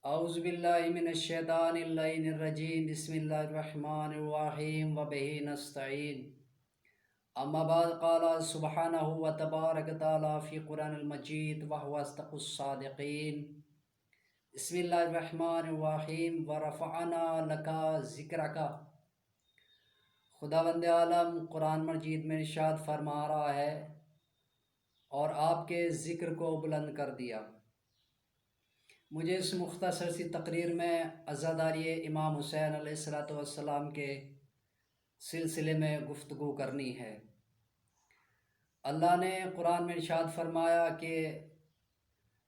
اعوذ باللہ من الشیطان اللعین الرجیم بسم اللہ الرحمن الرحیم وبہ نستعین اما بعد قال سبحانہ وتبارک تعالی فی قرآن المجید وهو اصدق الصادقین بسم اللہ الرحمن الرحیم ورفعنا لک ذکرک۔ خداوند عالم قرآن مجید میں ارشاد فرما رہا ہے اور آپ کے ذکر کو بلند کر دیا۔ مجھے اس مختصر سی تقریر میں عزاداری امام حسین علیہ السلام کے سلسلے میں گفتگو کرنی ہے۔ اللہ نے قرآن میں ارشاد فرمایا کہ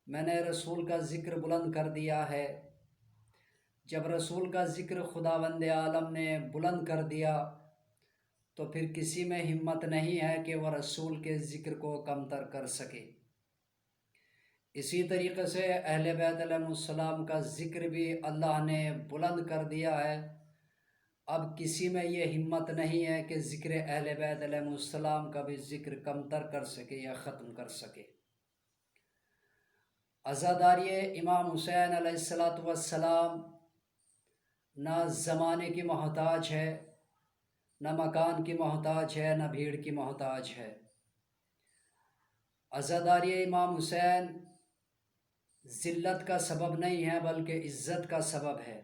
میں نے رسول کا ذکر بلند کر دیا ہے۔ جب رسول کا ذکر خداوند عالم نے بلند کر دیا تو پھر کسی میں ہمت نہیں ہے کہ وہ رسول کے ذکر کو کمتر کر سکے۔ اسی طریقے سے اہل بیت علیہ السلام کا ذکر بھی اللہ نے بلند کر دیا ہے۔ اب کسی میں یہ ہمت نہیں ہے کہ ذکر اہل بیت علیہ السلام کا بھی ذکر کمتر کر سکے یا ختم کر سکے۔ عزاداری امام حسین علیہ السلام نہ زمانے کی محتاج ہے، نہ مکان کی محتاج ہے، نہ بھیڑ کی محتاج ہے۔ عزاداری امام حسین ذلت کا سبب نہیں ہے بلکہ عزت کا سبب ہے۔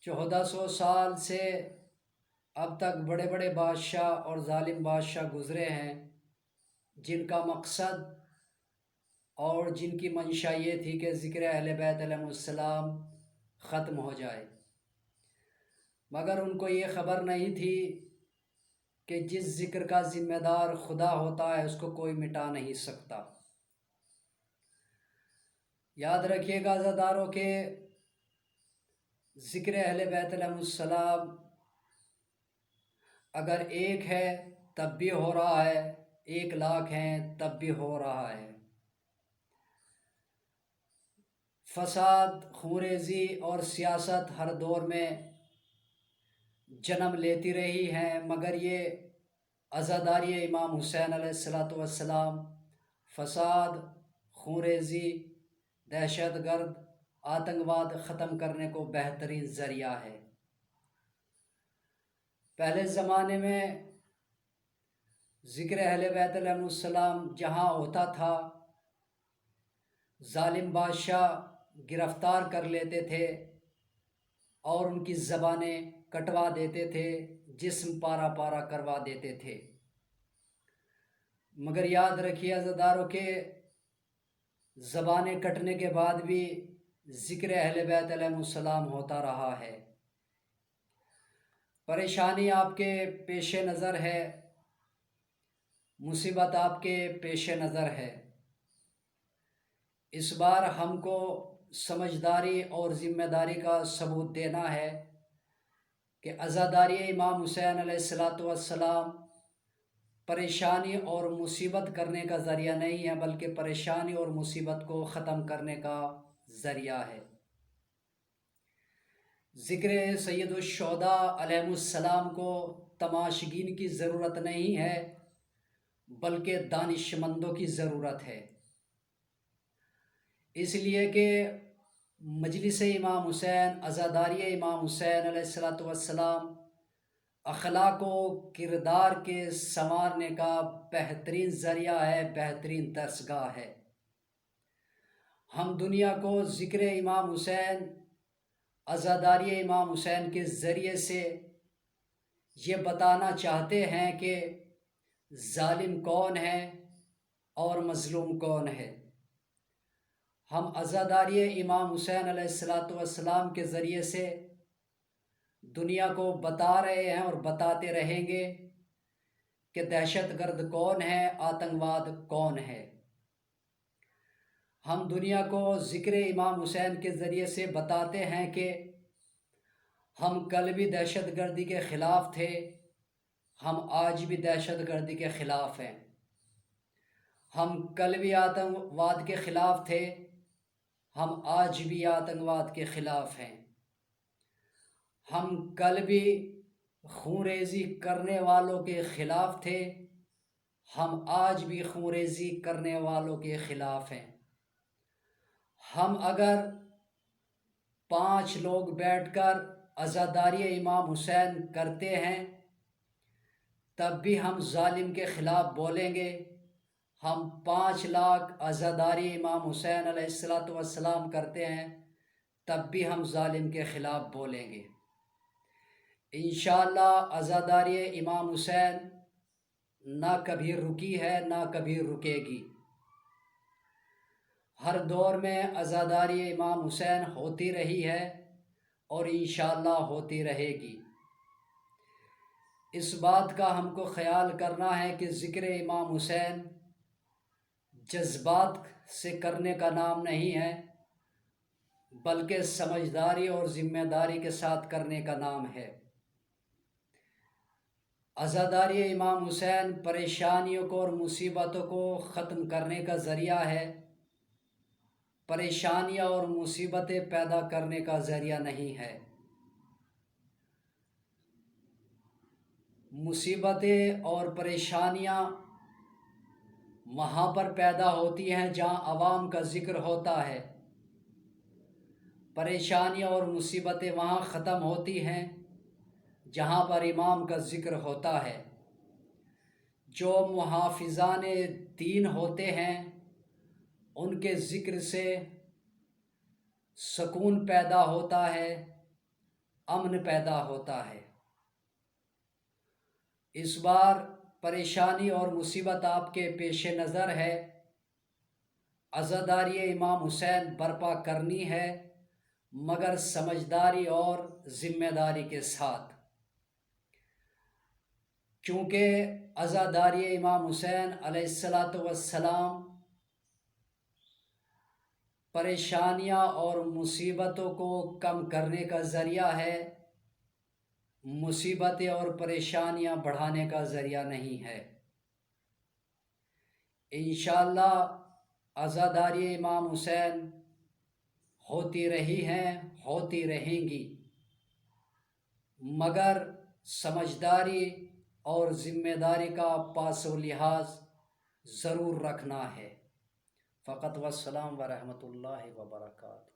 1400 سال سے اب تک بڑے بڑے بادشاہ اور ظالم بادشاہ گزرے ہیں جن کا مقصد اور جن کی منشا یہ تھی کہ ذکر اہل بیت علیہ السلام ختم ہو جائے، مگر ان کو یہ خبر نہیں تھی کہ جس ذکر کا ذمہ دار خدا ہوتا ہے اس کو کوئی مٹا نہیں سکتا۔ یاد رکھیے گا عزاداروں کے ذکر اہل بیت علیہ السلام اگر ایک ہے تب بھی ہو رہا ہے، 1,00,000 ہیں تب بھی ہو رہا ہے۔ فساد، خونریزی اور سیاست ہر دور میں جنم لیتی رہی ہیں، مگر یہ عزاداری امام حسین علیہ السلام فساد، خونریزی، دہشت گرد، آتنکواد ختم کرنے کو بہترین ذریعہ ہے۔ پہلے زمانے میں ذکر اہل بیت علیہ السلام جہاں ہوتا تھا ظالم بادشاہ گرفتار کر لیتے تھے اور ان کی زبانیں کٹوا دیتے تھے، جسم پارا پارا کروا دیتے تھے۔ مگر یاد رکھیے عزاداروں کے زبانیں کٹنے کے بعد بھی ذکر اہل بیت علیہ السلام ہوتا رہا ہے۔ پریشانی آپ کے پیش نظر ہے، مصیبت آپ کے پیش نظر ہے۔ اس بار ہم کو سمجھداری اور ذمہ داری کا ثبوت دینا ہے کہ عزاداری امام حسین علیہ السلام پریشانی اور مصیبت کرنے کا ذریعہ نہیں ہے بلکہ پریشانی اور مصیبت کو ختم کرنے کا ذریعہ ہے۔ ذکر سید الشہداء علیہ السلام کو تماشگین کی ضرورت نہیں ہے بلکہ دانشمندوں کی ضرورت ہے، اس لیے کہ مجلس امام حسین، عزاداری امام حسین علیہ السلام اخلاق و کردار کے سنوارنے کا بہترین ذریعہ ہے، بہترین درسگاہ ہے۔ ہم دنیا کو ذکر امام حسین، عزاداری امام حسین کے ذریعے سے یہ بتانا چاہتے ہیں کہ ظالم کون ہے اور مظلوم کون ہے۔ ہم عزاداری امام حسین علیہ السلام کے ذریعے سے دنیا کو بتا رہے ہیں اور بتاتے رہیں گے کہ دہشت گرد کون ہے، آتنکواد کون ہے۔ ہم دنیا کو ذکر امام حسین کے ذریعے سے بتاتے ہیں کہ ہم کل بھی دہشت گردی کے خلاف تھے، ہم آج بھی دہشت گردی کے خلاف ہیں۔ ہم کل بھی آتنکواد کے خلاف تھے، ہم آج بھی آتنکواد کے خلاف ہیں۔ ہم کل بھی خونریزی کرنے والوں کے خلاف تھے، ہم آج بھی خونریزی کرنے والوں کے خلاف ہیں۔ ہم اگر 5 لوگ بیٹھ کر عزاداری امام حسین کرتے ہیں، تب بھی ہم ظالم کے خلاف بولیں گے۔ ہم 5 لاکھ عزاداری امام حسین علیہ السلام کرتے ہیں، تب بھی ہم ظالم کے خلاف بولیں گے۔ انشاءاللہ عزاداری امام حسین نہ کبھی رکی ہے نہ کبھی رکے گی۔ ہر دور میں عزاداری امام حسین ہوتی رہی ہے اور انشاءاللہ ہوتی رہے گی۔ اس بات کا ہم کو خیال کرنا ہے کہ ذکر امام حسین جذبات سے کرنے کا نام نہیں ہے، بلکہ سمجھداری اور ذمہ داری کے ساتھ کرنے کا نام ہے۔ عزاداری امام حسین پریشانیوں کو اور مصیبتوں کو ختم کرنے کا ذریعہ ہے، پریشانیاں اور مصیبتیں پیدا کرنے کا ذریعہ نہیں ہے۔ مصیبتیں اور پریشانیاں وہاں پر پیدا ہوتی ہیں جہاں عوام کا ذکر ہوتا ہے، پریشانیاں اور مصیبتیں وہاں ختم ہوتی ہیں جہاں پر امام کا ذکر ہوتا ہے۔ جو محافظان دین ہوتے ہیں ان کے ذکر سے سکون پیدا ہوتا ہے، امن پیدا ہوتا ہے۔ اس بار پریشانی اور مصیبت آپ کے پیش نظر ہے، عزاداری امام حسین برپا کرنی ہے، مگر سمجھداری اور ذمہ داری کے ساتھ، کیونکہ عزاداری امام حسین علیہ السلام پریشانیاں اور مصیبتوں کو کم کرنے کا ذریعہ ہے، مصیبتیں اور پریشانیاں بڑھانے کا ذریعہ نہیں ہے۔ انشاءاللہ عزاداری امام حسین ہوتی رہی ہیں، ہوتی رہیں گی، مگر سمجھداری اور ذمہ داری کا پاس و لحاظ ضرور رکھنا ہے۔ فقط والسلام ورحمۃ اللہ وبرکاتہ۔